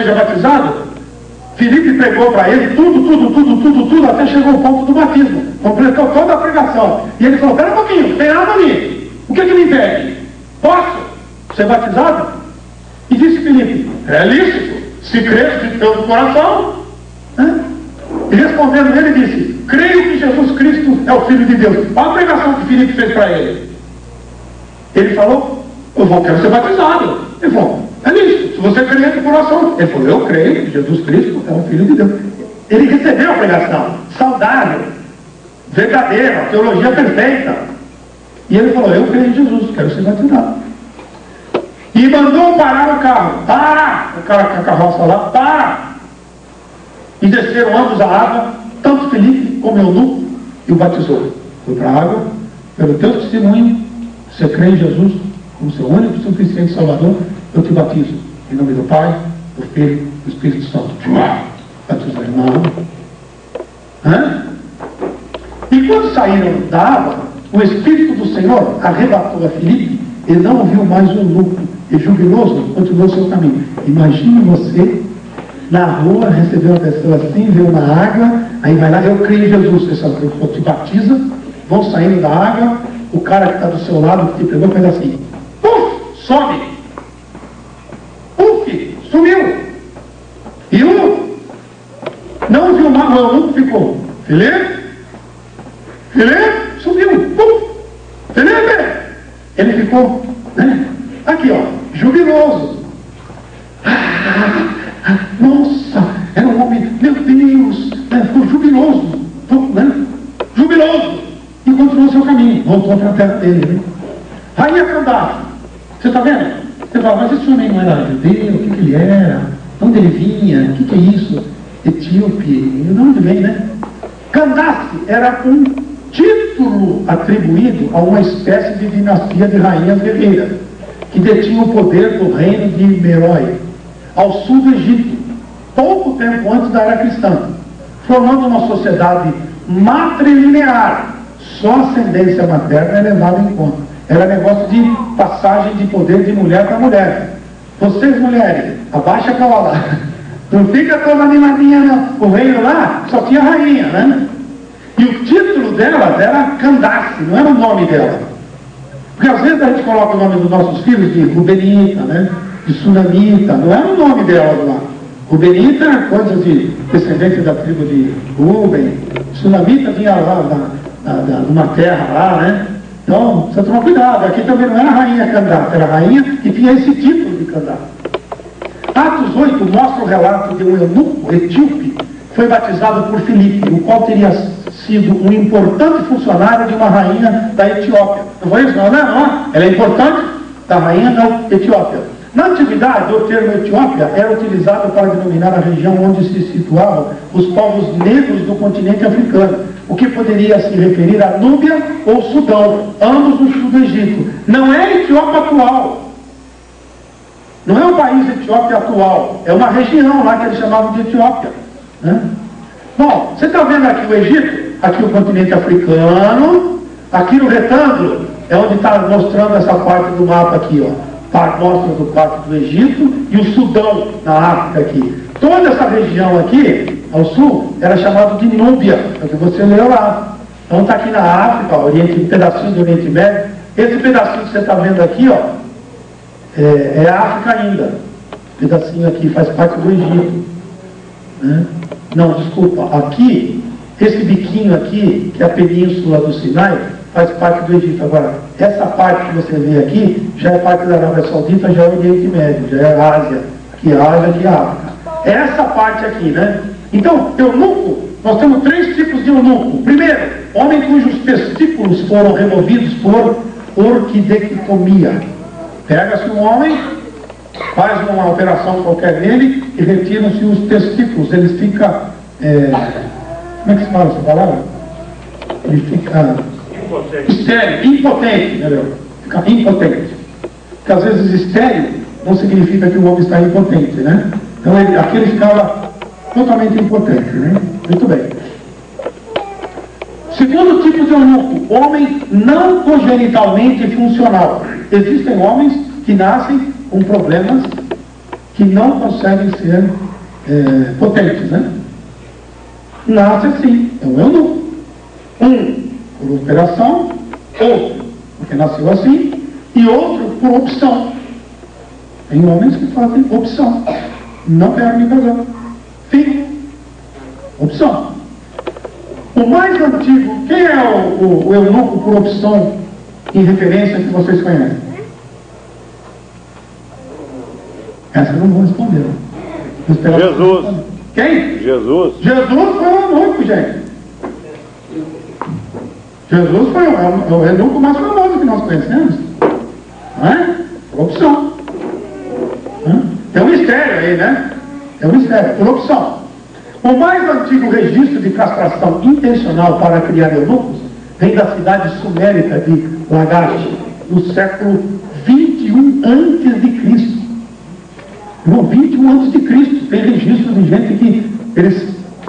seja batizado, Filipe pregou para ele tudo, até chegou ao ponto do batismo. Completou toda a pregação. E ele falou, espera um pouquinho, não tem nada ali. O que me impede? Posso ser batizado? E disse Filipe, é lícito, se crês de todo o coração. E respondendo ele disse, creio que Jesus Cristo é o Filho de Deus. Olha a pregação que Filipe fez para ele. Ele falou, quero ser batizado. Ele falou, é lícito, se você crer de coração. Ele falou, eu creio que Jesus Cristo é o Filho de Deus. Ele recebeu a pregação, saudável, verdadeira, teologia perfeita. E ele falou, eu creio em Jesus, quero ser batizado. E mandou parar o carro. Para! O cara com a carroça lá, para! E desceram ambos a água, tanto Filipe como Eunuco, e o batizou. Foi para a água, pelo teu testemunho, você crê em Jesus como seu único e suficiente Salvador, eu te batizo. Em nome do Pai, do Filho e do Espírito Santo. Batizou na água. E quando saíram da água, o Espírito do Senhor arrebatou a Filipe, ele não ouviu mais o eunuco, e jubiloso continuou seu caminho. Imagine você na rua, recebeu uma pessoa assim, veio na água, aí vai lá, eu creio em Jesus, você sabe, te batiza, vão saindo da água, o cara que está do seu lado, que te pegou, faz assim, puf, sobe, puf, sumiu. E não viu mais, o eunuco ficou, Filipe, sumiu, puf, Filipe, ele ficou, né, aqui ó, jubiloso. Nossa, era um homem, meu Deus, ficou jubiloso, né? Jubiloso, e continuou seu caminho, voltou para a terra dele, né? Rainha Candace, você está vendo? Você fala, mas esse homem não era judeu, o que ele era? De onde ele vinha? O que é isso? Etíope, de onde vem, né? Candace era um título atribuído a uma espécie de dinastia de rainhas guerreiras, que detinha o poder do reino de Merói, ao sul do Egito, pouco tempo antes da era cristã, formando uma sociedade matrilinear. Só a ascendência materna é levada em conta. Era negócio de passagem de poder de mulher para mulher. Vocês mulheres, abaixa a cavalo. Não fica toda animadinha não. O reino lá só tinha rainha, né? E o título delas era Candace, não era o nome dela. Porque às vezes a gente coloca o nome dos nossos filhos de Rubenita, né? De Sunamita, não era o nome delas lá. Rubenita era coisa de descendente da tribo de Ruben. Sunamita vinha lá numa terra lá, né? Então, precisa tomar cuidado. Aqui também não era rainha Candace, era rainha que tinha esse título de Candace. Atos 8 mostra o relato de um eunuco etíope que foi batizado por Filipe, o qual teria sido um importante funcionário de uma rainha da Etiópia. Não foi isso? Não, não. Ela é importante da rainha da Etiópia. Na antiguidade, o termo Etiópia era utilizado para denominar a região onde se situavam os povos negros do continente africano, o que poderia se referir a Núbia ou Sudão, ambos no sul do Egito. Não é a Etiópia atual. Não é o país Etiópia atual. É uma região lá que eles chamavam de Etiópia, né? Bom, você está vendo aqui o Egito? Aqui o continente africano. Aqui no retângulo é onde está mostrando essa parte do mapa aqui, ó. Mostra do parte do Egito e o Sudão na África aqui. Toda essa região aqui, ao sul, era chamada de Núbia, é o que você leu lá. Então está aqui na África, ó, um pedacinho do Oriente Médio. Esse pedacinho que você está vendo aqui, ó, é África ainda. Esse pedacinho aqui faz parte do Egito, né? Não, desculpa, aqui, esse biquinho aqui, que é a península do Sinai, faz parte do Egito. Agora, essa parte que você vê aqui, já é parte da Arábia Saudita, já é o Oriente Médio, já é a Ásia. Aqui é a Ásia, aqui é a África. É essa parte aqui, né? Então, eunuco, nós temos 3 tipos de eunuco. Primeiro, homem cujos testículos foram removidos por orquidectomia. Pega-se um homem, faz uma operação qualquer nele e retiram-se os testículos. Ele fica... como é que se fala essa palavra? Ele fica... estéril, impotente, entendeu? Fica impotente. Porque às vezes estéril não significa que o homem está impotente, né? Então aqui ele ficava totalmente impotente, né? Muito bem. Segundo tipo de eunuco, homem não congenitalmente funcional. Existem homens que nascem com problemas que não conseguem ser potentes, né? Nasce assim, é um eunuco. Um por operação, outro porque nasceu assim, e outro por opção. Tem homens que fazem opção. Não quero me casar. Fico. Opção. O mais antigo, quem é o eunuco por opção em referência que vocês conhecem? Essa eu não vou responder. Jesus. Quem? Jesus. Jesus foi o eunuco, gente. Jesus foi o eunuco mais famoso que nós conhecemos. Não é? Por opção. Tem um mistério aí, né? É um mistério, por opção. O mais antigo registro de castração intencional para criar eunucos vem da cidade sumérica de Lagash, no século 21 a.C. No 21 a.C. tem registro de gente que eles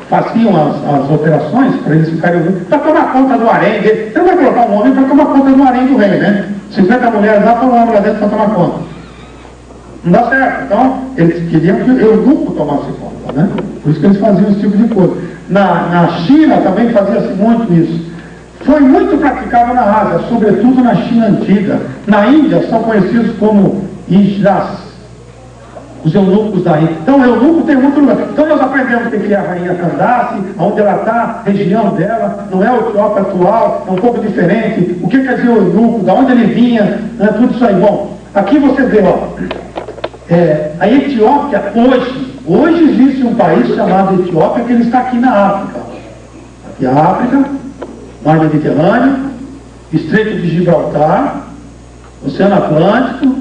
faziam as operações para eles ficarem eunucos, para tomar conta do harém. Você não vai colocar um homem para tomar conta do harém do rei, né? 50 mulheres lá, põe um homem lá dentro para tomar conta. Não dá certo. Então, eles queriam que o eunuco tomasse conta, né? Por isso que eles faziam esse tipo de coisa. Na China também fazia-se muito isso. Foi muito praticado na Ásia, sobretudo na China antiga. Na Índia são conhecidos como Ijras, os eunucos da Índia. Então, o eunuco tem muito lugar. Então, nós aprendemos que é a rainha Candace, onde ela está, região dela, não é o Etiópia atual, é um pouco diferente. O que quer dizer o eunuco, de onde ele vinha, né? Tudo isso aí. Bom, aqui você vê, ó. A Etiópia, hoje existe um país chamado Etiópia, que ele está aqui na África. Aqui a África, Mar Mediterrâneo, Estreito de Gibraltar, Oceano Atlântico,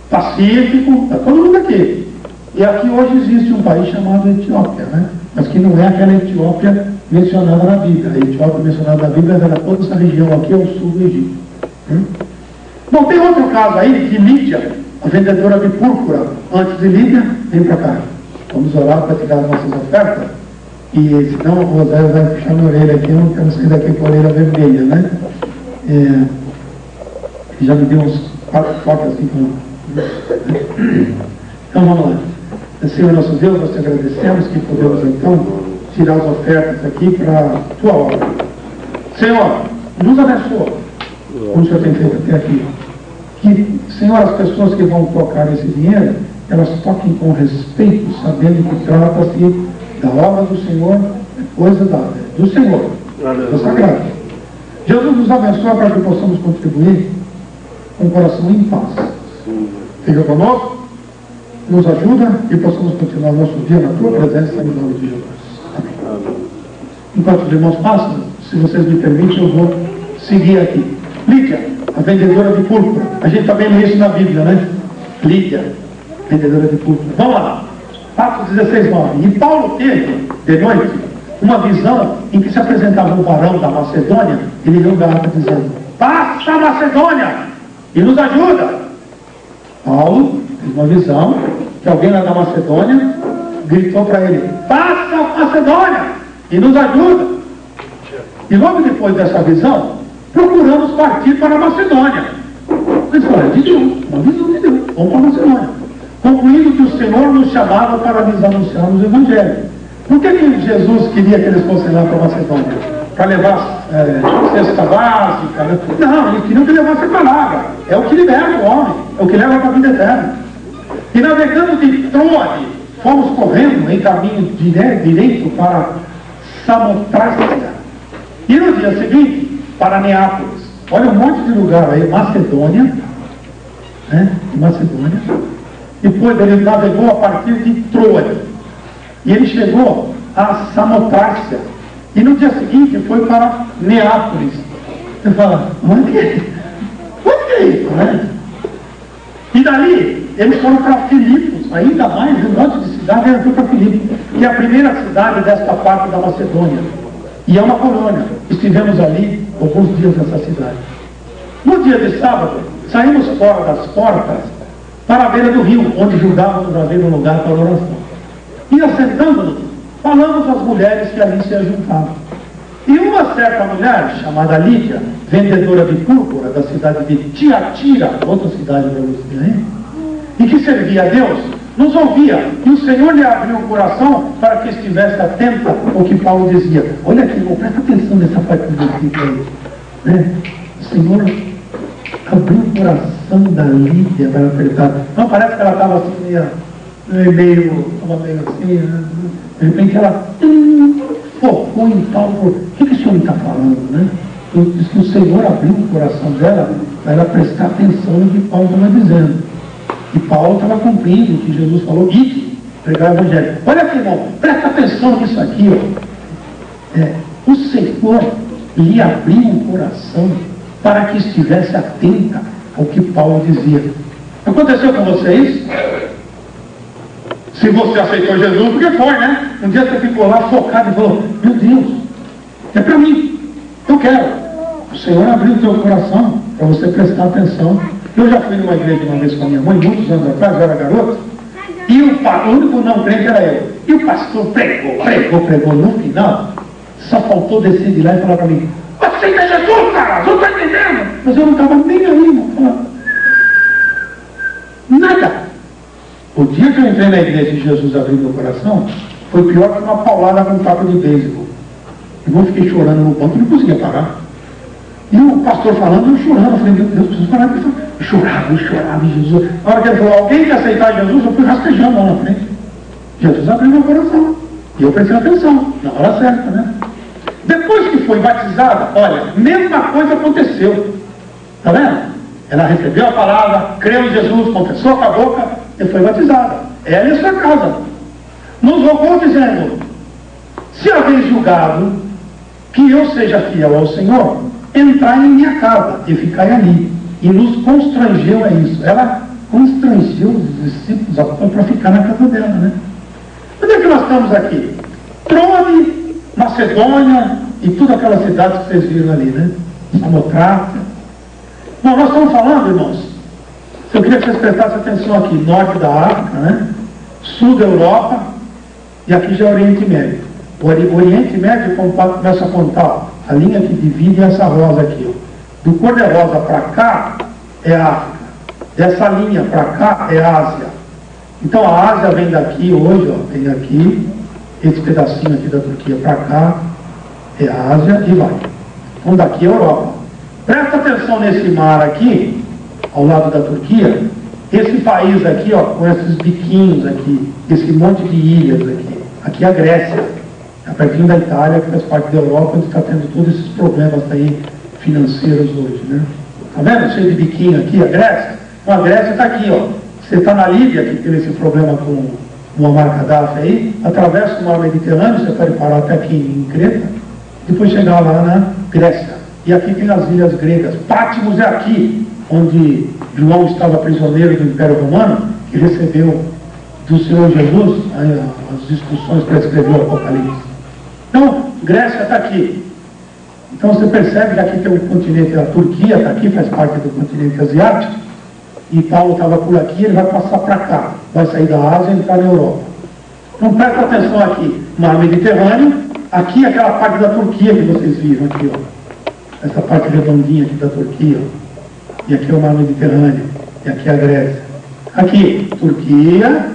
Pacífico, está todo mundo aqui. E aqui hoje existe um país chamado Etiópia, né? Mas que não é aquela Etiópia mencionada na Bíblia. A Etiópia mencionada na Bíblia era toda essa região aqui ao sul do Egito. Bom, tem outro caso aí de Lídia, a vendedora de púrpura. Antes de Lídia, vem para cá. Vamos orar para tirar as nossas ofertas. E senão o Rosário vai puxar minha orelha aqui, eu não quero sair daqui com a orelha vermelha, né? Já me deu uns 4 focas assim com. Então vamos lá. Senhor nosso Deus, nós te agradecemos que podemos então tirar as ofertas aqui para a tua obra. Senhor, nos abençoa, como o Senhor tem feito até aqui. Que, Senhor, as pessoas que vão tocar esse dinheiro, elas toquem com respeito, sabendo que trata-se da obra do Senhor, coisa do Senhor, da Sagrada. Jesus nos abençoa para que possamos contribuir com o coração em paz. Fica conosco, nos ajuda e possamos continuar nosso dia na tua presença, em nome de Jesus. Amém. Enquanto os irmãos passam, se vocês me permitem, eu vou seguir aqui. Lídia, a vendedora de púrpura. A gente também lê isso na Bíblia, né? Lídia, vendedora de púrpura. Vamos lá. Atos 16:9. E Paulo teve, de noite, uma visão em que se apresentava um varão da Macedônia. Ele leu Gálatas dizendo: passa a Macedônia e nos ajuda. Paulo teve uma visão que alguém lá da Macedônia gritou para ele: passa a Macedônia e nos ajuda. E logo depois dessa visão, procuramos partir para a Macedônia. Mas olha, de Deus, uma visão de Deus, vamos para a Macedônia. Concluindo que o Senhor nos chamava para lhes anunciarmos o Evangelho. Por que Jesus queria que eles fossem lá para a Macedônia? Para levar cesta básica? Né? Não, eles queriam que levasse a palavra. É o que liberta o homem, é o que leva para a vida eterna. E navegando de Troade, fomos correndo em caminho direito para Samotrácia. E no dia seguinte, para Neápolis. Olha um monte de lugar aí, Macedônia, né? Macedônia. Depois ele navegou a partir de Troade. E ele chegou a Samotrácia. E no dia seguinte foi para Neápolis. Você fala, onde é isso, né? E dali eles foram para Filipos, ainda mais, um monte de cidade, ele foi para Filipos, que é a primeira cidade desta parte da Macedônia. E é uma colônia. Estivemos ali alguns dias nessa cidade. No dia de sábado, saímos fora das portas para a beira do rio, onde julgávamos haver um lugar para oração. E assentando-nos, falamos às mulheres que ali se ajuntavam. E uma certa mulher, chamada Lídia, vendedora de púrpura da cidade de Tiatira, outra cidade da Lucía, e que servia a Deus, nos ouvia, e o Senhor lhe abriu o coração para que estivesse atento ao que Paulo dizia. Olha aqui, irmão, presta atenção nessa parte do versículo aí, né? O Senhor abriu o coração da Lídia para apertar. Não parece que ela estava assim, meio assim, né? De repente ela focou em Paulo. O que o senhor está falando, né? Diz que o Senhor abriu o coração dela para ela prestar atenção no que Paulo estava dizendo. E Paulo estava cumprindo o que Jesus falou, ide, pregar o Evangelho. Olha aqui, irmão, presta atenção nisso aqui, ó. O Senhor lhe abriu o coração para que estivesse atenta ao que Paulo dizia. Aconteceu com vocês? Se você aceitou Jesus, porque foi, né? Um dia você ficou lá focado e falou, meu Deus, é para mim, eu quero. O Senhor abriu o teu coração para você prestar atenção. Eu já fui numa igreja uma vez com a minha mãe, muitos anos atrás, eu era garoto, e o único não crente era eu. E o pastor pregou. No final, só faltou descer de lá e falar para mim, aceita Jesus, cara, você não está entendendo? Mas eu não estava nem aí, irmão. Nada. O dia que eu entrei na igreja e Jesus abriu meu coração, foi pior que uma paulada com um taco de beisebol. Eu fiquei chorando no banco, não conseguia parar. E o pastor falando, eu chorando. Eu falei, meu Deus, preciso parar de falar. Eu chorava, e Jesus. Na hora que ele falou, alguém quer aceitar Jesus, eu fui rastejando lá na frente. Jesus abriu meu coração. E eu prestei atenção, na hora certa, né? Depois que foi batizada, olha, mesma coisa aconteceu. Está vendo? Ela recebeu a palavra, creu em Jesus, confessou com a boca e foi batizada. Ela e sua casa. Nos rogou dizendo, se haveis julgado que eu seja fiel ao Senhor, entrai em minha casa e ficai ali. E nos constrangeu a isso. Ela constrangeu os discípulos para ficar na casa dela, né? Onde é que nós estamos aqui? Troade, Macedônia e todas aquelas cidades que vocês viram ali, né? Samotrácia. Bom, nós estamos falando, irmãos, eu queria que vocês prestassem atenção aqui, norte da África, né? Sul da Europa e aqui já é o Oriente Médio. O Oriente Médio começa a contar a linha que divide essa rosa aqui, ó. Do cor-de-rosa para cá é a África, dessa linha para cá é a Ásia. Então a Ásia vem daqui hoje, ó, vem daqui, esse pedacinho aqui da Turquia para cá é a Ásia e vai. Então daqui é a Europa. Presta atenção nesse mar aqui, ao lado da Turquia, esse país aqui, ó, com esses biquinhos aqui, esse monte de ilhas aqui. Aqui é a Grécia, é pertinho da Itália, que faz parte da Europa, onde está tendo todos esses problemas aí financeiros hoje, né? Tá vendo? Cheio de biquinho aqui, a Grécia. Então a Grécia está aqui, ó. Você está na Líbia, que teve esse problema com o Muammar Gaddafi aí, atravessa o mar Mediterrâneo, você pode parar até aqui em Creta, depois chegar lá na Grécia. E aqui tem as ilhas gregas. Patmos é aqui, onde João estava prisioneiro do Império Romano, que recebeu do Senhor Jesus as instruções para escrever o Apocalipse. Então, Grécia está aqui. Então você percebe que aqui tem o continente, a Turquia está aqui, faz parte do continente asiático, e Paulo estava por aqui, ele vai passar para cá, vai sair da Ásia e entrar na Europa. Então presta atenção aqui, mar Mediterrâneo, aqui aquela parte da Turquia que vocês viram aqui, ó. Essa parte redondinha aqui da Turquia, ó. E aqui é o mar Mediterrâneo, e aqui é a Grécia. Aqui, Turquia,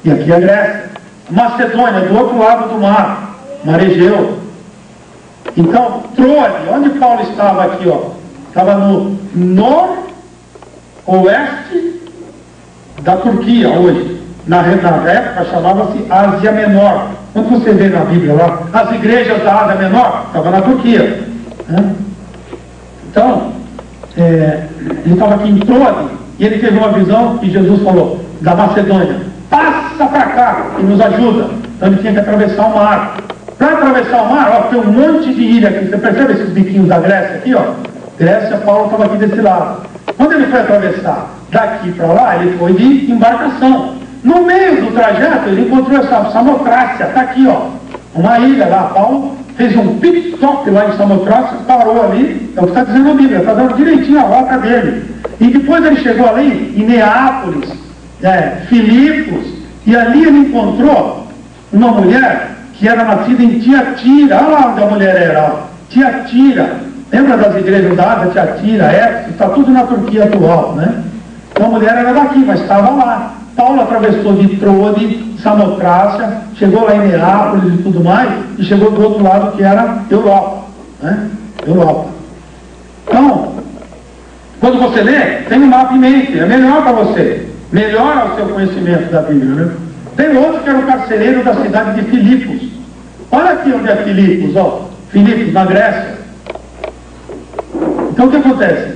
e aqui é a Grécia. Macedônia, do outro lado do mar, mar Egeu. Então, Troade, onde Paulo estava aqui, ó, estava no noroeste da Turquia hoje. Na época chamava-se Ásia Menor. Quando você vê na Bíblia lá, as igrejas da Ásia Menor estavam na Turquia, né? Então, ele estava aqui em Troade e ele teve uma visão que Jesus falou, da Macedônia, passa para cá e nos ajuda. Então ele tinha que atravessar o mar. Para atravessar o mar, ó, tem um monte de ilha aqui. Você percebe esses biquinhos da Grécia aqui, ó? Grécia, Paulo estava aqui desse lado. Quando ele foi atravessar daqui para lá, ele foi de embarcação. No meio do trajeto, ele encontrou essa Samotrácia, está aqui, ó. Uma ilha lá. Paulo fez um pit stop lá em Samotrácia, parou ali, é o que está dizendo a Bíblia, está dando direitinho a rota dele. E depois ele chegou ali, em Neápolis, Filipos, e ali ele encontrou uma mulher que era nascida em Tiatira. Olha lá onde a mulher era, ó. Tiatira. Lembra das igrejas da Ásia, Tiatira, Éfeso? Está tudo na Turquia atual, né? Então a mulher era daqui, mas estava lá. Paulo atravessou de Troade, Samotrácia, chegou lá em Neápolis e tudo mais, e chegou do outro lado, que era Europa, né? Europa. Então, quando você lê, tem um mapa em mente, é melhor para você, melhora o seu conhecimento da Bíblia, né? Tem outro que era o carcereiro da cidade de Filipos. Olha aqui onde é Filipos, ó. Filipos, na Grécia. Então o que acontece?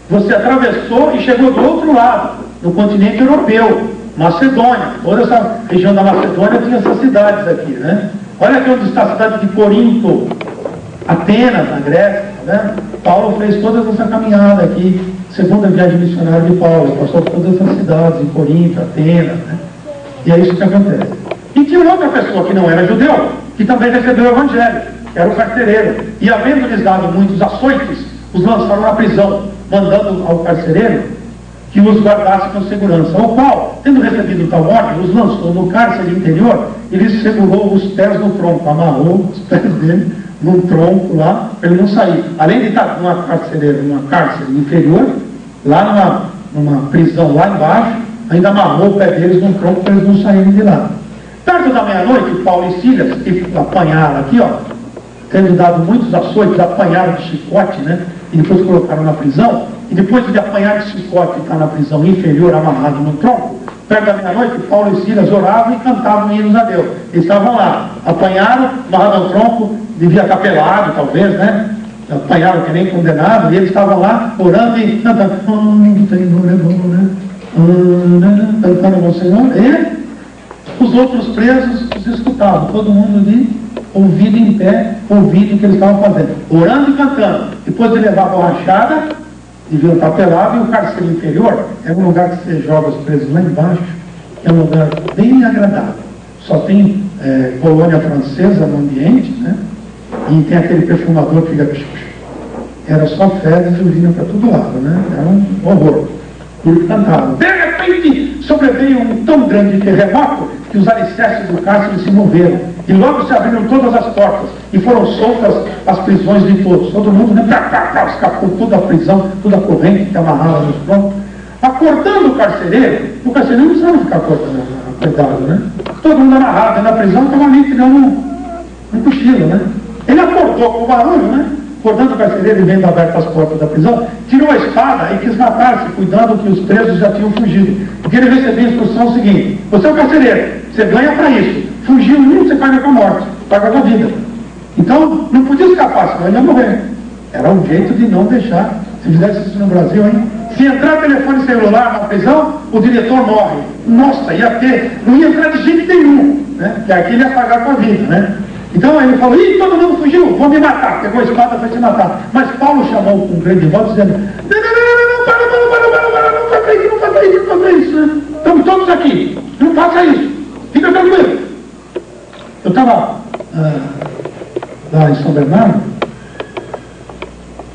Você atravessou e chegou do outro lado, no continente europeu, Macedônia. Toda essa região da Macedônia tinha essas cidades aqui, né? Olha aqui onde está a cidade de Corinto, Atenas, na Grécia, tá vendo? Paulo fez toda essa caminhada aqui, segunda viagem missionária de Paulo, passou por todas essas cidades, em Corinto, Atenas, né? E é isso que acontece. E tinha outra pessoa que não era judeu, que também recebeu o evangelho, que era o carcereiro. E havendo-lhes dado muitos açoites, os lançaram na prisão, mandando ao carcereiro que os guardasse com segurança. O qual, tendo recebido tal ordem, os lançou no cárcere interior e lhes segurou os pés no tronco, amarrou os pés dele num tronco lá, para ele não sair. Além de estar numa cárcere inferior, lá numa prisão lá embaixo, ainda amarrou o pé deles num tronco para eles não saírem de lá. Perto da meia-noite, Paulo e Silas, que apanharam aqui, ó, tendo dado muitos açoites, apanharam de chicote, né? E depois colocaram na prisão, e depois de apanhar de chicote e estar na prisão inferior, amarrado no tronco, perto da meia-noite, Paulo e Silas oravam e cantavam hinos a Deus. Eles estavam lá, apanharam, amarrado no tronco, devia estar pelado, talvez, né? Apanharam que nem condenado, e eles estavam lá orando e cantando. O Senhor é bom, né? Cantando ao Senhor, e os outros presos os escutavam, todo mundo de ouvido em pé, ouvindo o que eles estavam fazendo, orando e cantando. Depois de levar a borrachada, deviam estar pelados, e o cárcere inferior é um lugar que você joga os presos lá embaixo, é um lugar bem agradável. Só tem colônia francesa no ambiente, né? E tem aquele perfumador que fica... Era só fezes e urina para todo lado, né? Era um horror. E eles cantavam. De repente, sobreveio um tão grande terremoto que os alicerces do cárcere se moveram. E logo se abriram todas as portas e foram soltas as prisões de todos. Todo mundo, né? Escapou toda a prisão, toda a corrente que amarrava nos troncos. Acordando o carcereiro não precisava ficar acordado, né? Todo mundo amarrado na prisão, estava ali tirando um cochilo, né? Ele acordou com o barulho, né? Acordando o carcereiro e vendo abertas as portas da prisão, tirou a espada e quis matar-se, cuidando que os presos já tinham fugido. Porque ele recebeu a instrução seguinte: você é o carcereiro, você ganha para isso. Fugiu um, você paga com a morte, paga com a vida. Então, não podia escapar, senão ele ia morrer. Era um jeito de não deixar. Se fizesse isso no Brasil, hein? Se entrar telefone celular na prisão, o diretor morre. Nossa, não ia entrar de jeito nenhum, né? Porque aqui ele ia pagar com a vida, né? Então ele falou: ih, todo mundo fugiu, vou me matar. Pegou a espada para se matar. Mas Paulo chamou com um grande voz, dizendo: não, para, não faça isso, né? Estamos todos aqui, não faça isso, fica tranquilo. Eu estava lá em São Bernardo,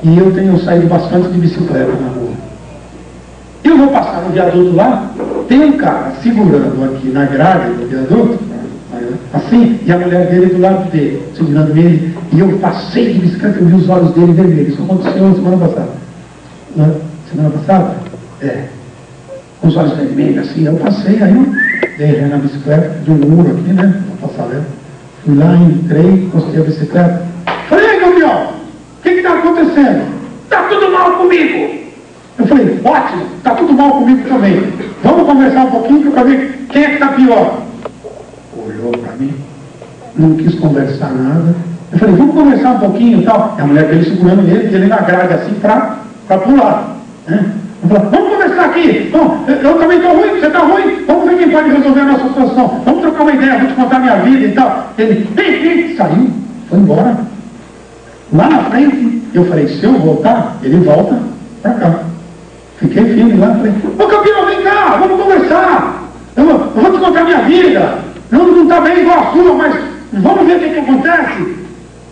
e eu tenho saído bastante de bicicleta na rua. Eu vou passar no viaduto lá, tem um cara segurando aqui na grade do viaduto, assim, e a mulher dele do lado dele, segurando ele, e eu passei de bicicleta, eu vi os olhos dele vermelhos. Isso aconteceu semana passada. Semana passada? Com os olhos vermelhos, assim, eu passei, aí eu dei na bicicleta, de um muro aqui, né, na passarela. Fui lá, entrei, encostei a bicicleta. Falei: Gabriel, o que está acontecendo? Está tudo mal comigo. Eu falei: ótimo, está tudo mal comigo também. Vamos conversar um pouquinho para ver quem é que está pior. Olhou para mim, não quis conversar nada. Eu falei: vamos conversar um pouquinho e tal. E a mulher dele segurando ele, e ele na grade assim para pular, né? Eu falei: vamos conversar aqui. Bom, eu também estou ruim, você está ruim. Vamos ver quem pode resolver a nossa situação. Vamos trocar uma ideia, vou te contar a minha vida e tal. Ele, vem, saiu, foi embora. Lá na frente, eu falei: se eu voltar, ele volta para cá. Fiquei firme lá, falei: ô campeão, vem cá, vamos conversar. Eu vou te contar a minha vida. Não está bem igual a sua, mas vamos ver o que acontece.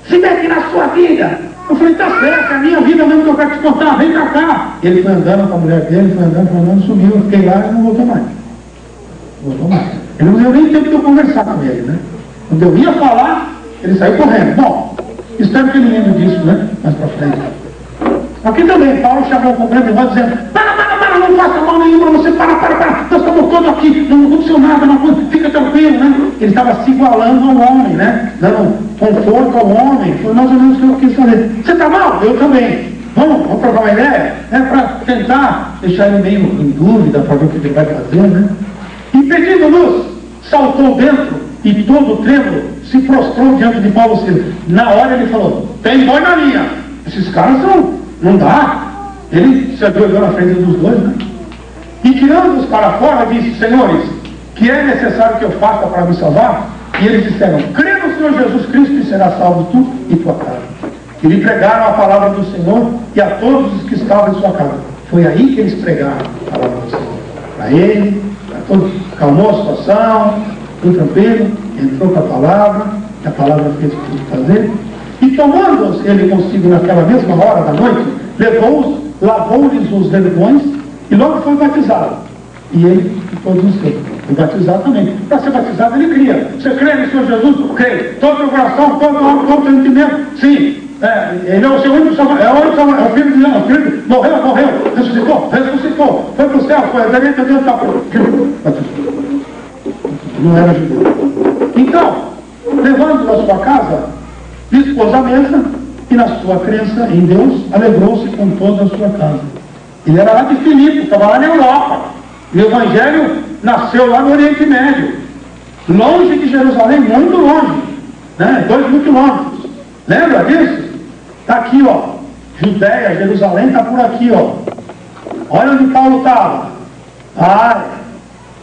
Se mete na sua vida. Eu falei: tá certo, é a minha vida mesmo que eu quero te contar, vem pra cá. Ele foi andando com a mulher dele, foi andando, subiu. Eu fiquei lá e não voltou mais. Ele não deu nem tempo de eu conversar com ele, né? Quando eu ia falar, ele saiu correndo. Bom, espero que ele lembre disso, né? Mais pra frente. Aqui também, Paulo chamou com grande voz dizendo: para, não não faça mal nenhum para você, para, nós estamos todos aqui, não aconteceu nada, fica tranquilo, né? Ele estava se igualando ao homem, né? Dando conforto ao homem, foi mais ou menos o que eu quis fazer. Você está mal? Eu também. Vamos trocar uma ideia? Para tentar deixar ele meio em dúvida, para ver o que ele vai fazer, né? E pedindo luz, saltou dentro e todo trêmulo se prostrou diante de Paulo e Silas. Na hora ele falou, tem boi na linha. Esses caras não dá. Ele se ajoelhou na frente dos dois, né? E tirando-os para fora, disse, senhores, que é necessário que eu faça para me salvar? E eles disseram, crê no Senhor Jesus Cristo e serás salvo tu e tua casa. E lhe pregaram a palavra do Senhor e a todos os que estavam em sua casa. Foi aí que eles pregaram a palavra do Senhor. Para ele, para todos, calmou a situação, tudo tranquilo, entrou com a palavra fez o que tinha que fazer. E tomando-os ele consigo naquela mesma hora da noite, levou-os, lavou-lhes os vergões e logo foi batizado. E ele e todos os seus. E batizado também. Para ser batizado ele cria. Você crê no Senhor Jesus? Creio. Todo o coração, todo o entendimento? Sim. Ele é o seu único salvador. É o filho de Deus. O filho morreu. Ressuscitou. Foi para o céu. Foi a direita de Deus. Não era judeu. Então, levando na sua casa, dispôs a mesa e na sua crença em Deus, alegrou-se com toda a sua casa. Ele era lá de Filipe, estava lá na Europa. E o Evangelho nasceu lá no Oriente Médio, longe de Jerusalém, muito longe, né? 2 quilômetros. Lembra disso? Está aqui, ó. Judéia, Jerusalém está por aqui, ó. Olha onde Paulo estava.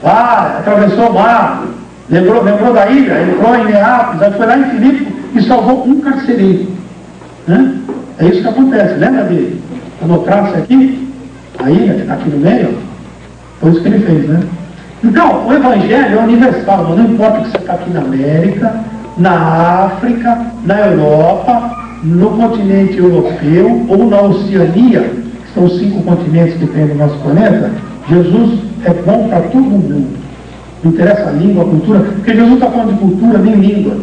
Vai, atravessou o mar. Lembrou da ilha, entrou em Neápolis, aí foi lá em Filipe e salvou um carcereiro. Né? É isso que acontece. Lembra de Amotrácia aqui? A ilha que está aqui no meio? Foi isso que ele fez, né? Então, o Evangelho é universal. Não importa que você está aqui na América, na África, na Europa, no continente europeu ou na Oceania, que são os 5 continentes que tem no nosso planeta. Jesus é bom para todo mundo. Não interessa a língua, a cultura, porque Jesus está falando de cultura, nem língua.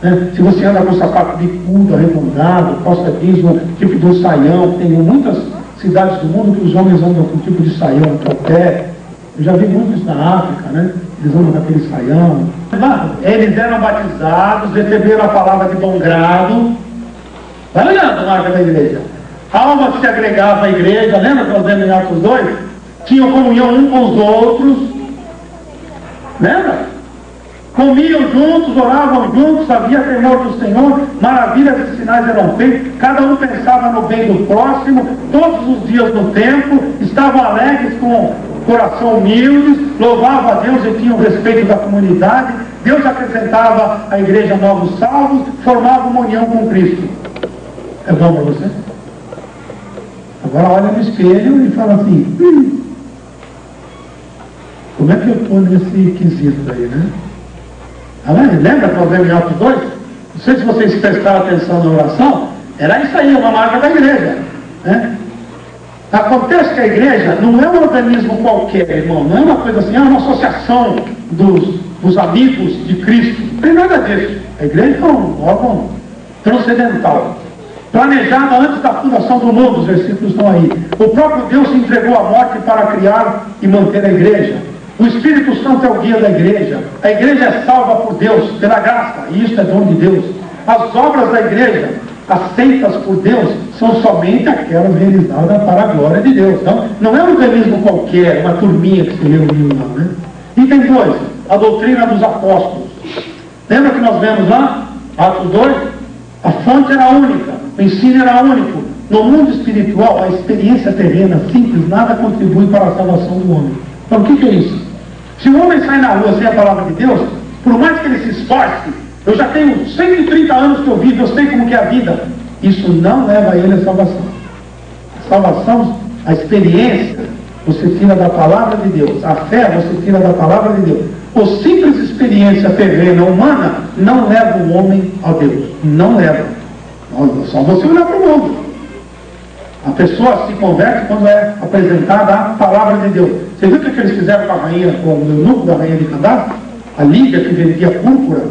Né? Se você anda com sapato bicudo, arredondado, calça jeans, tipo de um saião, tem muitas cidades do mundo que os homens andam com tipo de saião para o pé. Eu já vi muito isso na África, né? Eles andam com aquele saião. Eles eram batizados, receberam a palavra de bom grado. Vai olhando a marca da igreja. Almas se agregavam à igreja, lembra que nós vemos em Atos 2? Tinham comunhão um com os outros. Lembra? Comiam juntos, oravam juntos, havia temor do Senhor, maravilhas e sinais eram feitos, cada um pensava no bem do próximo, todos os dias no templo, estavam alegres com coração humildes, louvavam a Deus e tinham respeito da comunidade. Deus acrescentava à igreja novos salvos, formava uma união com Cristo. É bom para você? Agora olha no espelho e fala assim, como é que eu estou nesse quesito aí, né? Lembra que nós vemos em Atos 2? Não sei se vocês prestaram atenção na oração, era isso aí, uma marca da igreja, né? Acontece que a igreja não é um organismo qualquer, irmão, não é uma coisa assim, é uma associação dos amigos de Cristo, não tem nada disso. A igreja é um órgão transcendental, planejada antes da fundação do mundo, os versículos estão aí. O próprio Deus se entregou à morte para criar e manter a igreja. O Espírito Santo é o guia da igreja. A igreja é salva por Deus, pela graça, e isso é dom de Deus. As obras da igreja, aceitas por Deus, são somente aquelas realizadas para a glória de Deus. Então, não é um organismo qualquer, uma turminha que se reuniu lá, né? E tem 2, a doutrina dos apóstolos. Lembra que nós vemos lá, Atos 2? A fonte era única, o ensino era único. No mundo espiritual, a experiência terrena simples nada contribui para a salvação do homem. Então, o que é isso? Se o homem sai na rua sem a palavra de Deus, por mais que ele se esforce, eu já tenho 130 anos que eu vivo, eu sei como que é a vida, isso não leva ele à salvação. A salvação, a experiência, você tira da palavra de Deus. A fé, você tira da palavra de Deus. A simples experiência terrena, humana, não leva o homem a Deus. Não leva. Só você olhar para o mundo. A pessoa se converte quando é apresentada a palavra de Deus. Você viu o que eles fizeram com a rainha, com o eunuco da rainha de Candace? A Lídia que vendia púrpura.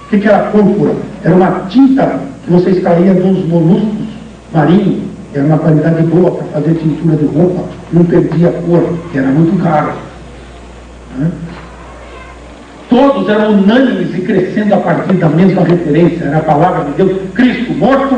O que era púrpura? Era uma tinta que você extraía dos moluscos marinhos. era uma qualidade boa para fazer tintura de roupa, não perdia a cor, que era muito caro. Né? Todos eram unânimes e crescendo a partir da mesma referência, era a palavra de Deus, Cristo morto,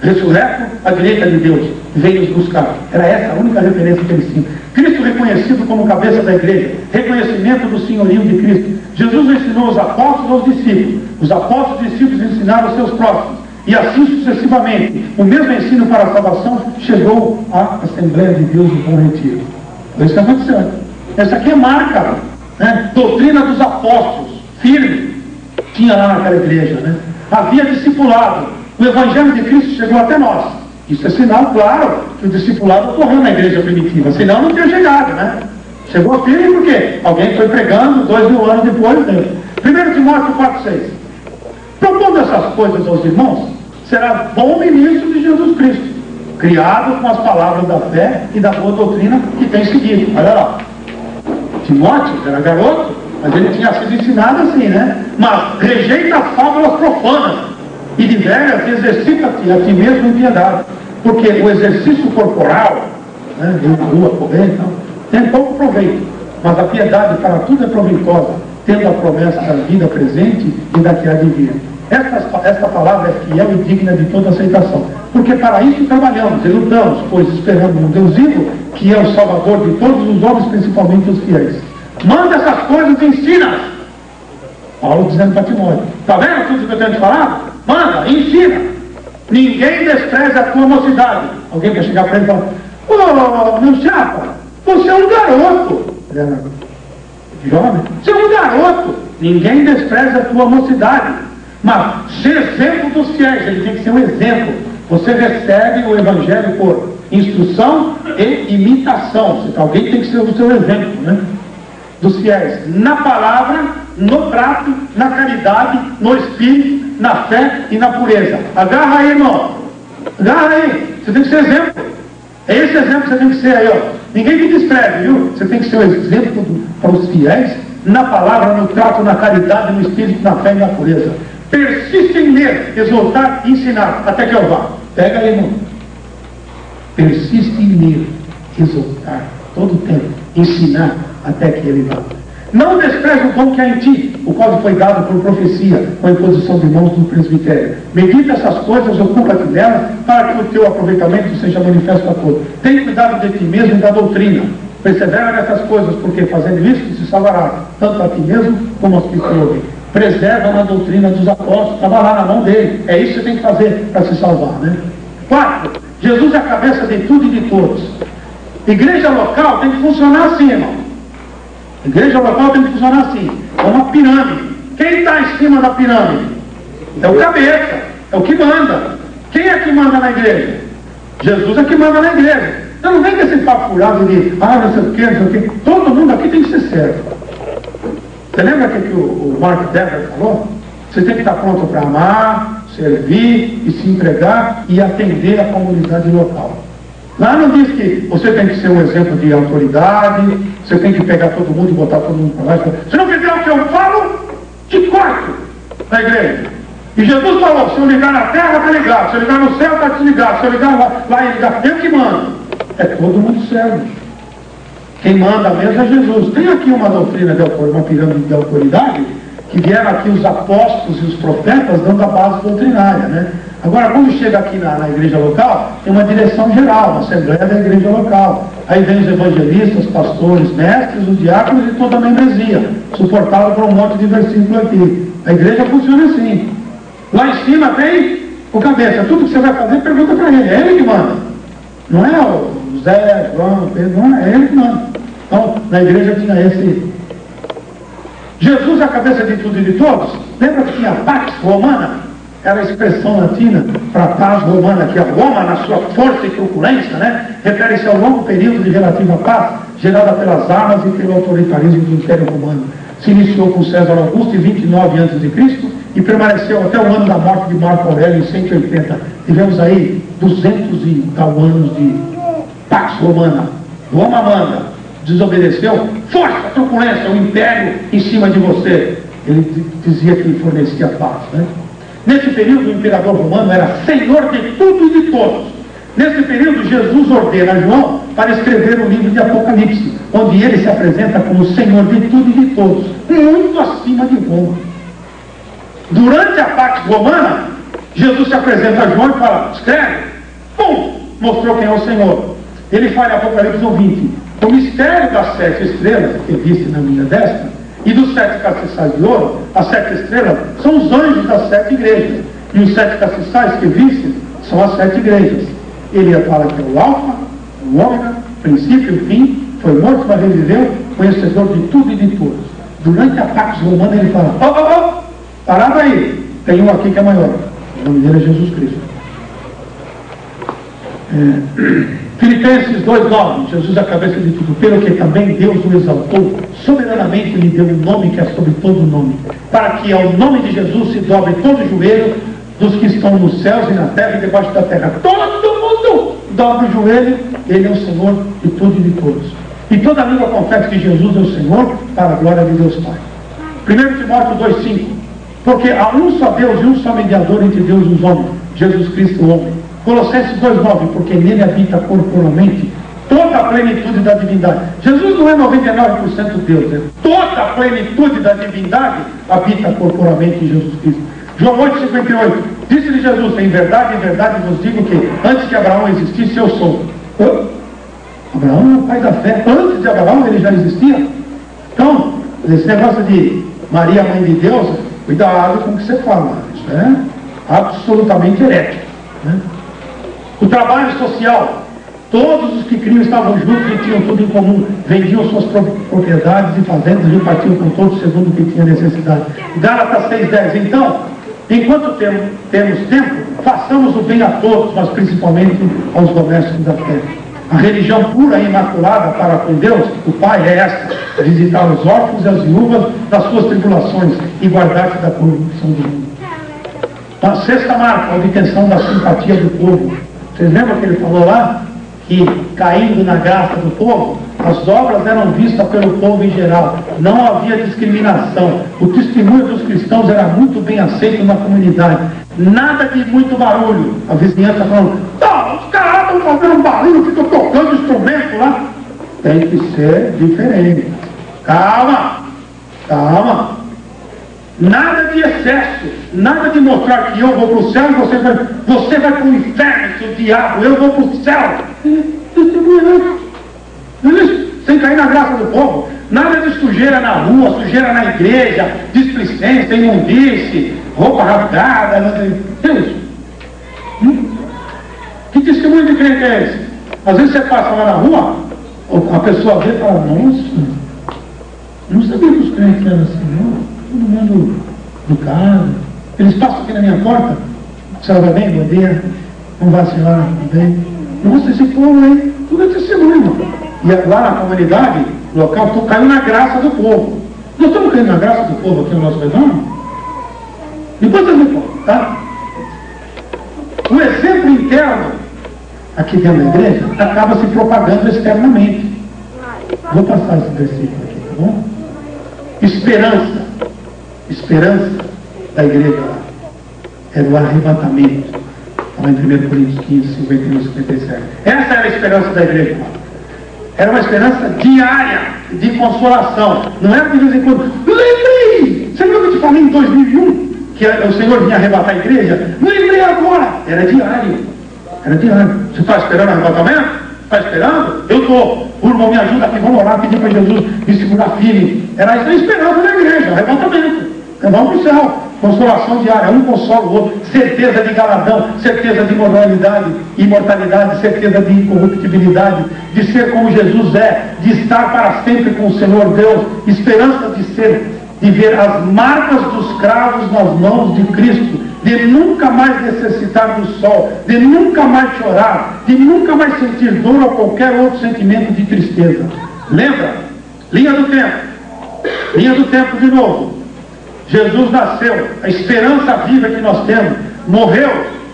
ressurreto, à direita de Deus, veio os buscar. Era essa a única referência que eles tinham. Cristo reconhecido como cabeça da igreja, reconhecimento do senhorio de Cristo. Jesus ensinou os apóstolos aos discípulos, os apóstolos e discípulos ensinaram aos seus próximos, e assim sucessivamente. O mesmo ensino para a salvação chegou à Assembleia de Deus do Bom Retiro. Foi isso que aconteceu. Essa aqui é marca, né? Doutrina dos apóstolos, firme, tinha lá naquela igreja, né? Havia discipulado. O Evangelho de Cristo chegou até nós. Isso é sinal, claro, que o discipulado ocorreu na igreja primitiva, senão não tinha chegado, né? Chegou firme porque alguém foi pregando 2000 anos depois dele. 1 Timóteo 4,6. Propondo essas coisas aos irmãos, será bom ministro de Jesus Cristo, criado com as palavras da fé e da boa doutrina que tem seguido. Olha lá. Timóteo era garoto, mas ele tinha sido ensinado assim, né? Mas rejeita as fábulas profanas e de veras exercita-te a ti mesmo em piedade, porque o exercício corporal, né, de rua, correr e tal, tem pouco proveito, mas a piedade para tudo é proveitosa, tendo a promessa da vida presente e da que há de vir. Esta palavra é fiel e digna de toda aceitação, porque para isso trabalhamos e lutamos, pois esperamos um Deus vivo, que é o Salvador de todos os homens, principalmente os fiéis. Manda essas coisas e ensina. Paulo dizendo para Timóteo, está vendo tudo que eu tenho te falado? Manda, ensina. Ninguém despreza a tua mocidade. Alguém quer chegar para ele e falar, ô, meu chapa, você é um garoto. Ele era jovem. Você é um garoto. Ninguém despreza a tua mocidade. Mas, ser exemplo dos fiéis, ele tem que ser um exemplo. Você recebe o Evangelho por instrução e imitação. Alguém tem que ser o seu exemplo, né? Dos fiéis, na palavra, no trato, na caridade, no espírito, na fé e na pureza. Agarra aí, irmão. Agarra aí. Você tem que ser exemplo. É esse exemplo que você tem que ser aí, ó. Ninguém te despreze, viu? Você tem que ser o exemplo para os fiéis, na palavra, no trato, na caridade, no espírito, na fé e na pureza. Persiste em ler, exortar e ensinar, até que eu vá. Pega aí, irmão. Persiste em ler, exortar, todo o tempo, ensinar, até que ele vá. Não despreze o dom que há em ti, o qual foi dado por profecia, com a imposição de mãos do presbitério. Medita essas coisas, ocupa-te delas, para que o teu aproveitamento seja manifesto a todos. Tem cuidado de ti mesmo e da doutrina. Persevera nessas coisas, porque fazendo isso se salvará, tanto a ti mesmo como aos que te ouvem. Preserva na doutrina dos apóstolos, estava lá na mão dele. É isso que você tem que fazer para se salvar, né? 4. Jesus é a cabeça de tudo e de todos. Igreja local tem que funcionar assim, irmão. Igreja local tem que funcionar assim, é uma pirâmide. Quem está em cima da pirâmide? É o cabeça, é o que manda. Quem é que manda na igreja? Jesus é que manda na igreja. Então não vem com esse papo furado de, não sei o que, não sei o que. Todo mundo aqui tem que ser sério. Você lembra o que o Mark Dever falou? Você tem que estar pronto para amar, servir e se entregar e atender a comunidade local. Lá não diz que você tem que ser um exemplo de autoridade, você tem que pegar todo mundo e botar todo mundo para lá. Se não fizer o que eu falo, te corto na igreja. E Jesus falou, se eu ligar na terra, está ligado. Se eu ligar no céu, está desligado. Se eu ligar lá e ligar, eu que mando. É todo mundo serve. Quem manda mesmo é Jesus. Tem aqui uma doutrina, uma pirâmide de autoridade, que vieram aqui os apóstolos e os profetas dando a base doutrinária, né? Agora, quando chega aqui na igreja local, tem uma direção geral, uma assembleia da igreja local. Aí vem os evangelistas, pastores, mestres, os diáconos e toda a membresia, suportado por um monte de versículos aqui. A igreja funciona assim. Lá em cima tem o cabeça. Tudo que você vai fazer, pergunta para ele. É ele que manda. Não é o Zé, João, Pedro, não é ele que manda. Então, na igreja tinha esse... Jesus é a cabeça de tudo e de todos. Lembra que tinha a Pax Romana? Era a expressão latina para a paz romana, que a Roma, na sua força e truculência, né, refere-se ao longo período de relativa paz, gerada pelas armas e pelo autoritarismo do Império Romano. Se iniciou com César Augusto em 29 a.C. e permaneceu até o ano da morte de Marco Aurélio em 180. Tivemos aí 200 e tal anos de Pax Romana. Roma manda, desobedeceu, força, truculência, o império em cima de você. Ele dizia que fornecia paz, né? Nesse período, o imperador romano era senhor de tudo e de todos. Nesse período, Jesus ordena a João para escrever o livro de Apocalipse, onde ele se apresenta como Senhor de tudo e de todos, muito acima de Roma. Durante a Pax Romana, Jesus se apresenta a João e fala, escreve, pum, mostrou quem é o Senhor. Ele fala em Apocalipse 20, o mistério das 7 estrelas, que viste na minha destra, e dos 7 castiçais de ouro, as 7 estrelas são os anjos das 7 igrejas, e os 7 castiçais que viste são as 7 igrejas. Ele fala que é o Alfa, o Ômega, o princípio e o fim, foi morto, mas reviveu, conhecedor de tudo e de todos. Durante a Pax Romana ele fala, parada aí, tem um aqui que é maior, o nome dele é Jesus Cristo. Filipenses 2,9, Jesus é a cabeça de tudo, pelo que também Deus o exaltou, soberanamente lhe deu um nome que é sobre todo nome, para que ao nome de Jesus se dobre todo o joelho dos que estão nos céus e na terra e debaixo da terra. Todo mundo dobra o joelho, ele é o Senhor de tudo e de todos. E toda língua confessa que Jesus é o Senhor, para a glória de Deus Pai. 1 Timóteo 2,5, porque há um só Deus e um só mediador entre Deus e os homens, Jesus Cristo o homem. Colossenses 2,9, porque nele habita corporalmente toda a plenitude da divindade. Jesus não é 99% Deus, né? Toda a plenitude da divindade habita corporalmente em Jesus Cristo. João 8,58, disse-lhe Jesus, em verdade vos digo que antes que Abraão existisse, eu sou. Abraão é o pai da fé. Antes de Abraão ele já existia. Então, esse negócio de Maria, mãe de Deus, cuidado com o que você fala. Isso é absolutamente herético, né? O trabalho social, todos os que criam estavam juntos e tinham tudo em comum, vendiam suas propriedades e fazendas e repartiam com todos segundo o que tinha necessidade. Gálatas 6,10, então, enquanto temos tempo, façamos o bem a todos, mas principalmente aos domésticos da fé. A religião pura e imaculada para com Deus, o Pai, é esta: visitar os órfãos e as viúvas nas suas tribulações e guardar-se da corrupção do mundo. A sexta marca, a obtenção da simpatia do povo. Vocês lembram que ele falou lá? Que caindo na graça do povo, as obras eram vistas pelo povo em geral. Não havia discriminação. O testemunho dos cristãos era muito bem aceito na comunidade. Nada de muito barulho. A vizinhança falando, os caras estão fazendo barulho, ficam tocando instrumento lá. Tem que ser diferente. Calma. Nada de excesso, nada de mostrar que eu vou para o céu e você vai para o inferno, seu diabo, eu vou para o céu. Sem cair na graça do povo. Nada de sujeira na rua, sujeira na igreja, displicência, imundície, roupa rasgada, não sei. Que isso? Que testemunho de crente é esse? Às vezes você passa lá na rua, a pessoa vê e fala, nossa, não sabia que os crentes eram assim, não. Todo mundo educado. Eles passam aqui na minha porta. A senhora vai bem? Bom dia. Como vai, senhora? Tudo bem? Nossa, esse povo aí, tudo é testemunho, irmão. E lá na comunidade, no local, estou caindo na graça do povo. Nós estamos caindo na graça do povo aqui no nosso retorno? Depois vocês me falam, tá? O exemplo interno aqui dentro da igreja acaba se propagando externamente. Vou passar esse versículo aqui, tá bom? Esperança da igreja lá era o arrebatamento. Lá em 1 Coríntios 15, 51 e 57. Essa era a esperança da igreja lá. Era uma esperança diária de consolação. Não era de vez em quando. Lembrei! Você viu que eu te falei em 2001 que o Senhor vinha arrebatar a igreja? Lembrei agora! Era diário. Você está esperando o arrebatamento? Está esperando? Eu estou. O irmão, me ajuda aqui, vamos orar, pedir para Jesus me segurar firme. Era isso a esperança da igreja, arrebatamento. Vamos para o céu. Consolação diária, um consola o outro. Certeza de galardão, certeza de imortalidade, certeza de incorruptibilidade, de ser como Jesus é, de estar para sempre com o Senhor Deus, esperança de ver as marcas dos cravos nas mãos de Cristo, de nunca mais necessitar do sol, de nunca mais chorar, de nunca mais sentir dor ou qualquer outro sentimento de tristeza. Lembra? Linha do tempo de novo. Jesus nasceu, a esperança viva que nós temos, morreu,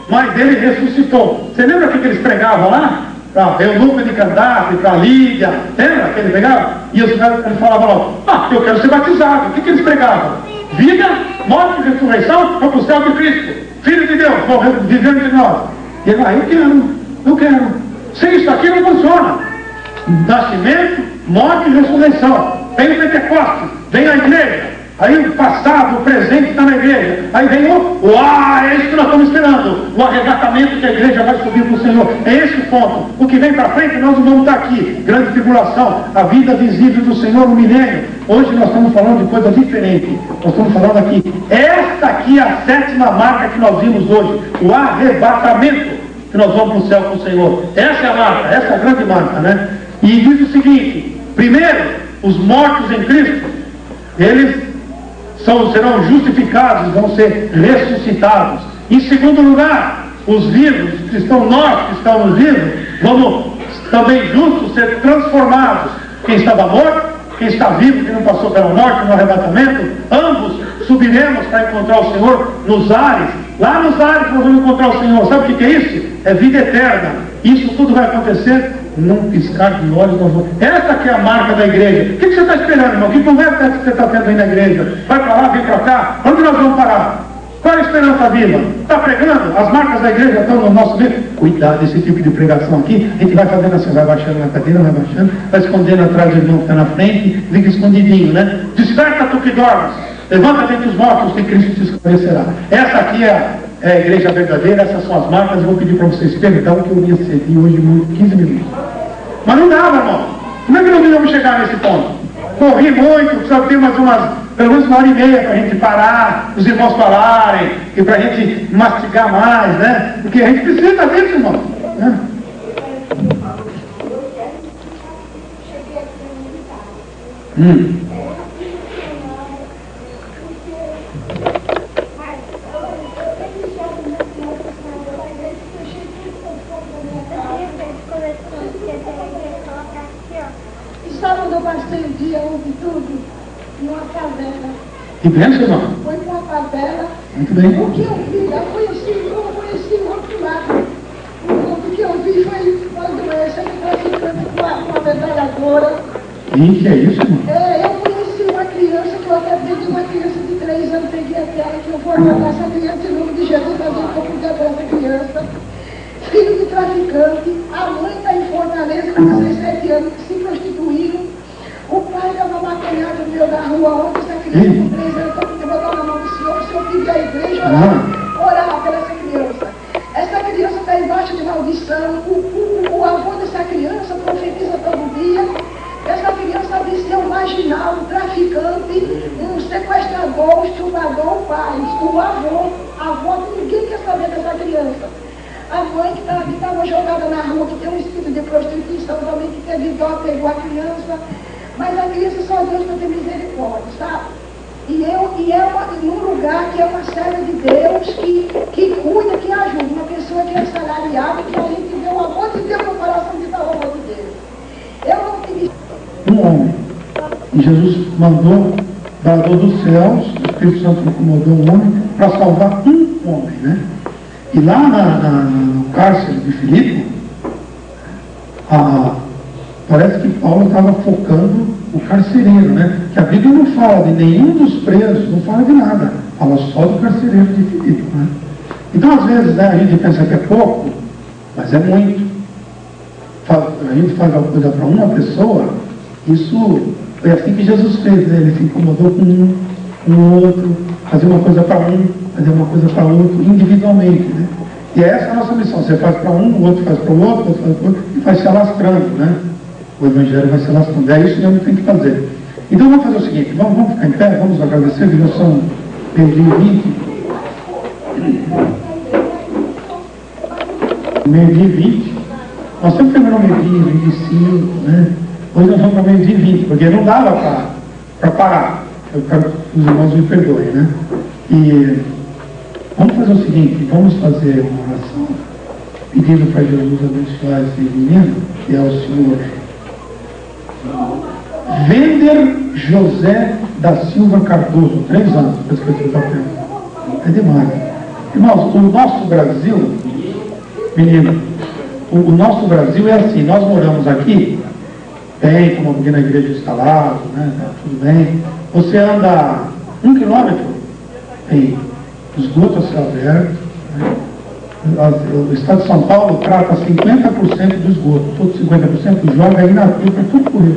mas ele ressuscitou. Você lembra o que eles pregavam lá? Para Eunuco de Candace, para Lídia, lembra que ele pregava? E ele falava lá, eu quero ser batizado. O que eles pregavam? Vida, morte e ressurreição, para o céu de Cristo, Filho de Deus, vivendo de nós. E ele, eu quero. Eu quero. Sem isso aqui não funciona. Nascimento, morte e ressurreição. Vem o Pentecostes, vem a igreja. Aí o passado, o presente está na igreja. Aí vem é isso que nós estamos esperando. O arrebatamento que a igreja vai subir para o Senhor. É esse o ponto. O que vem para frente, nós não vamos estar aqui. Grande tribulação, a vida visível do Senhor no milênio. Hoje nós estamos falando de coisa diferente. Nós estamos falando aqui. Esta aqui é a 7ª marca que nós vimos hoje. O arrebatamento, que nós vamos para o céu com o Senhor. Essa é a marca, essa é a grande marca, né? E diz o seguinte: primeiro, os mortos em Cristo, eles serão justificados, vão ser ressuscitados. Em segundo lugar, os vivos, que estão nós que estamos vivos, vamos também juntos ser transformados. Quem estava morto, quem está vivo, que não passou pela morte, no arrebatamento, ambos subiremos para encontrar o Senhor nos ares. Lá nos ares nós vamos encontrar o Senhor. Sabe o que é isso? É vida eterna. Isso tudo vai acontecer num piscar de olhos. Essa que é a marca da igreja. O que você está esperando, irmão? Que conversa é essa que você está tendo aí na igreja? Vai para lá, vem para cá? Onde nós vamos parar? Qual é a esperança viva? Está pregando? As marcas da igreja estão no nosso meio. Cuidado desse tipo de pregação aqui. A gente vai fazendo assim, vai baixando na cadeira, vai baixando, vai escondendo atrás do irmão que está na frente, fica escondidinho, né? Desperta tu que dormes. Levanta dentre os mortos que Cristo te esclarecerá. Essa aqui é a igreja verdadeira, essas são as marcas. Eu vou pedir para vocês perguntar o que eu ia servir hoje em 15 minutos. Mas não dava, irmão. Como é que nós vamos chegar nesse ponto? Corri muito, precisava ter pelo menos 1h30 para a gente parar, os irmãos falarem, e para a gente mastigar mais, né? Porque a gente precisa disso, irmão. Né? Sábado eu passei o dia, ouvi tudo, numa favela. Que bênção, irmão. Foi para uma favela. Muito bem. O que eu vi, eu conheci o outro lado. O que eu vi foi quando eu sempre traficando com uma metralhadora. Que é isso, irmão? Eu conheci uma criança, que eu até peguei uma criança de 3 anos, peguei até ela, que eu vou matar essa criança em nome de Jesus, fazer um pouco de amor dessa criança. Filho de traficante, a mãe está em Fortaleza com 17 anos, que se prostituíram. O pai dava uma maconhada no meio da rua, onde essa criança com 3 anos, eu vou botar na mão do Senhor, o Senhor pedir à igreja orar pela essa criança. Essa criança está embaixo de maldição, o avô dessa criança profetiza todo dia. Essa criança disse ser um marginal, um traficante, um sequestrador, um estuprador, o pai, o avô, ninguém quer saber dessa criança. A mãe que estava jogada na rua, que tem um espírito de prostituição, também que teve dó, pegou a criança, mas a criança só Deus para ter misericórdia, sabe? E é num lugar que é uma serva de Deus, que cuida, que ajuda, uma pessoa que é assalariada, que a gente vê o amor de Deus no coração de tal amor de Deus. Eu não pedi. Um homem. E Jesus bradou dos céus, o Espírito Santo incomodou um homem para salvar um homem, né? E lá no cárcere de Filipe, parece que Paulo estava focando o carcereiro, né? Que a Bíblia não fala de nenhum dos presos, não fala de nada, fala só do carcereiro de Filipe, né? Então, às vezes, né, a gente pensa que é pouco, mas é muito. A gente faz alguma coisa para uma pessoa, isso foi assim que Jesus fez, né? Ele se incomodou com um, com o outro, fazer uma coisa para um, fazer uma coisa para outro, individualmente, né? E essa é a nossa missão. Você faz para um, o outro faz para o outro, o outro faz para o outro, e vai se alastrando, né? O Evangelho vai se alastrando. É isso que a gente tem que fazer. Então vamos fazer o seguinte, vamos ficar em pé, vamos agradecer, que já são 12h20. 12h20. Nós sempre terminamos 12h25, né? Hoje nós vamos para 12h20, porque não dava para parar. Eu quero que os irmãos me perdoem, né? E vamos fazer o seguinte, vamos fazer uma oração pedindo para Jesus abençoar esse menino, que é o senhor Vender José da Silva Cardoso, 3 anos, para escrever o papel. É demais. Irmãos, o nosso Brasil, menino, o nosso Brasil é assim, nós moramos aqui, bem, como aqui na igreja instalado, né? Tudo bem. Você anda 1 quilômetro, tem esgoto a céu aberto, né? O Estado de São Paulo trata 50% do esgoto, todo 50% joga aí na rua, para tudo correr.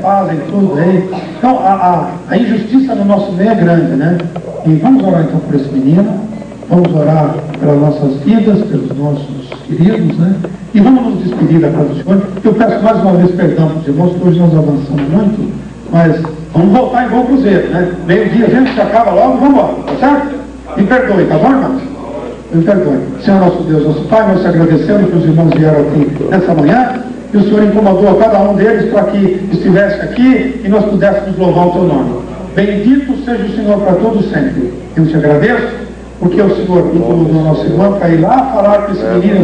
Fazem tudo aí. Então, a injustiça no nosso meio é grande, né? E vamos orar então por esse menino, vamos orar pelas nossas vidas, pelos nossos queridos, né? E vamos nos despedir da casa do Senhor. Eu peço mais uma vez perdão para os irmãos, que hoje nós avançamos muito, mas vamos voltar em bom cruzeiro, né? Meio-dia a gente acaba logo, vamos embora, tá certo? Me perdoe, tá bom, irmãos? Me perdoe. Senhor nosso Deus, nosso Pai, nós te agradecemos que os irmãos vieram aqui nessa manhã, e o Senhor incomodou a cada um deles para que estivesse aqui e nós pudéssemos louvar o teu nome. Bendito seja o Senhor para todos sempre. Eu te agradeço, porque o Senhor incomodou a nossa irmã para ir lá falar com esse menino,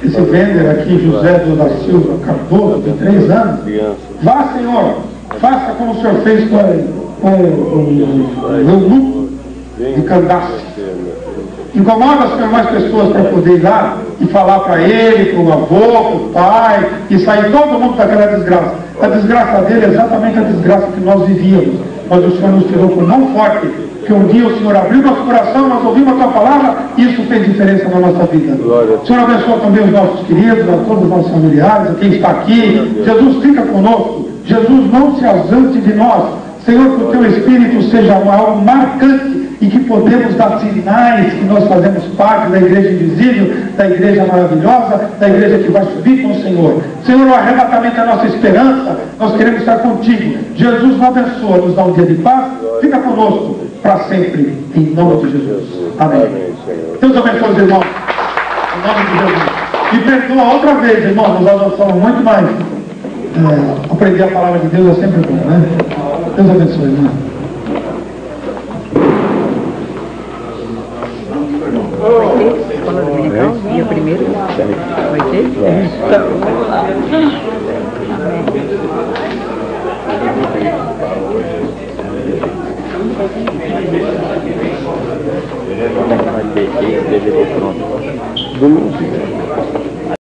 esse vender aqui, José da Silva Cardoso, de 3 anos. Vá, Senhor, faça como o Senhor fez com o eunuco de Candace. Incomoda, Senhor, mais pessoas para poder ir lá e falar para ele, para o avô, para o pai, e sair todo mundo daquela desgraça. A desgraça dele é exatamente a desgraça que nós vivíamos, mas o Senhor nos tirou com mão forte, que um dia o Senhor abriu nosso coração, nós ouvimos a tua palavra, e isso fez diferença na nossa vida. O Senhor abençoa também os nossos queridos, a todos os nossos familiares, a quem está aqui. Jesus, fica conosco. Jesus, não se ausente de nós. Senhor, que o teu Espírito seja algo marcante e que podemos dar sinais que nós fazemos parte da igreja invisível, da igreja maravilhosa, da igreja que vai subir com o Senhor. Senhor, o arrebatamento é a nossa esperança, nós queremos estar contigo. Jesus nos abençoa, nos dá um dia de paz, fica conosco para sempre, em nome de Jesus. Amém. Deus abençoe os irmãos, em nome de Jesus. E perdoa outra vez, irmão, nós avançamos muito mais. Aprender a palavra de Deus é sempre bom, né? Deus abençoe, irmão. Vai ter escola dominical, dia 1º? Vai ter? Então, vamos lá. Vai ter que deveria pronto. Domingo.